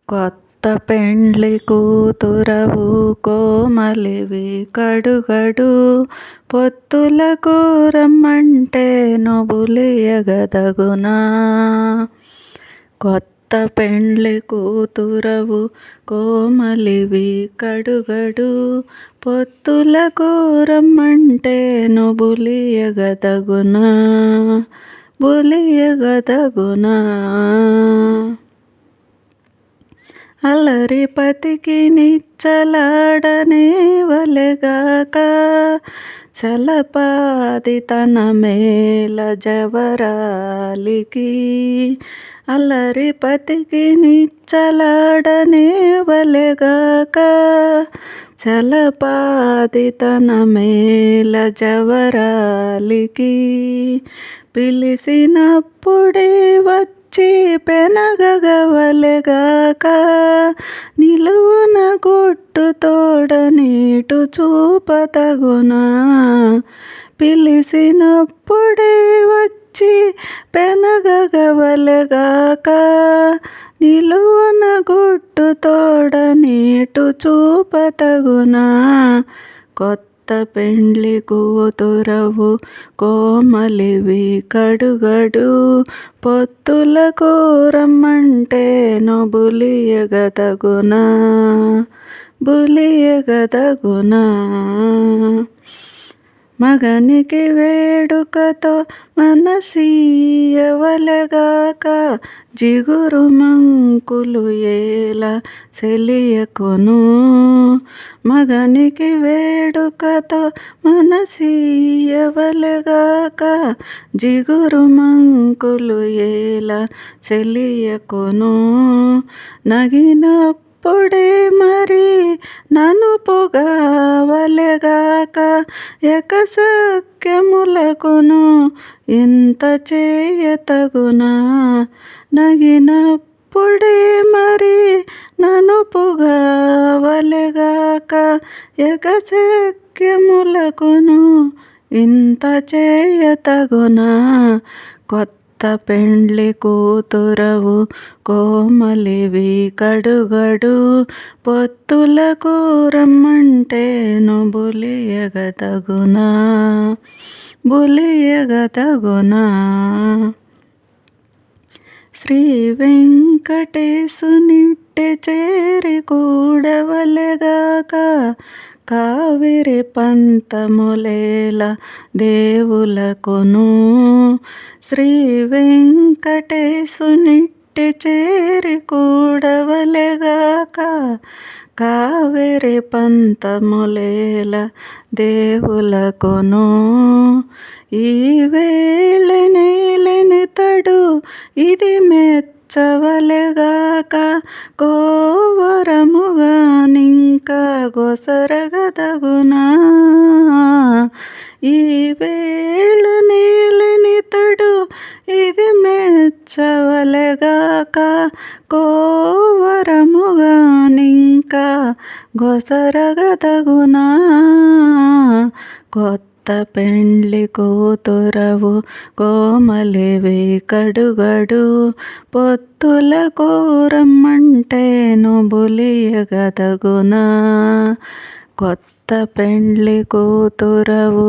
కొత్త పెండ్లి కూతురవు కోమలివి కడుగడు పొత్తులకు రమ్మంటే నొబులియగదగునా. కొత్త పెండ్లి కూతురవు కోమలివి కడుగడు పొత్తులకు రమ్మంటే నొబులియగదగునా, బులియగదగునా. అల్లరిపతికి నిచ్చలాడనే వలెగాక చలపాది తన మేల జవరాలికి. అల్లరిపతికి నిచ్చలాడనే వలెగాక చలపాది తన మేల జవరాలికి. పిలిసినప్పుడే వచ్చి పెనగగవలెగాక నిలువున గుట్టు తోడ నీటు చూపతగునా. పిలిసినప్పుడే వచ్చి పెనగగవలెగాక నిలువున గుట్టు తోడ నీటు చూపతగునా. కొత్త పెండ్లి కూతురవు కోమలివి కడుగడు పొత్తులకు రమ్మంటే నొబులియగదగునా, బులియగదగునా. మగనికి వేడుకతో మనసీయవలెగాక జిగురు మంకులు ఏల సెలియకును. మగనికి వేడుకతో మనసీయవలెగాక జిగురు మంకులు ఏల సెలియకును. నగినప్పుడే మరి ననుపుగావలెగాక ఎకసక్యములకును ఇంత చేయతగునా. నగినప్పుడే మరి ననుపుగావలెగాక ఎకసక్యములకును ఇంత చేయతగునా. కొత్త పెండ్లి కూతురవు కోమలివి కడుగడు పొత్తులకు రమ్మంటే నొబులియగదగునా, బులియగదగునా. శ్రీ వెంకటేశునిట్టె చేరి కూడవలెగాక కావిరి పంతములేల దేవులకును. శ్రీ వెంకటేశునిట్టె చేరి కూడవలెగాక కావిరి పంతములేల దేవులకును. ఈ వేళ నేలెనితడు ఇది మెచ్చవలెగాక కోవరముగానింకా గొసరగదగునా. ఈ వేళ నేలెనితడు ఇది మెచ్చవలెగాక కోవరముగానింకా గొసరగదగునా. కొత్త పెండ్లి కూతురవు కోమలివి కడుగడు పొత్తులకు రమ్మంటే నొబులియగదగునా. కొత్త పెండ్లి కూతురవు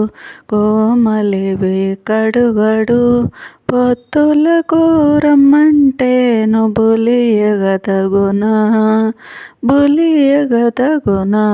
కోమలివి కడుగడు పొత్తులకు రమ్మంటే నొబులియగదగునా, బులియగదగునా.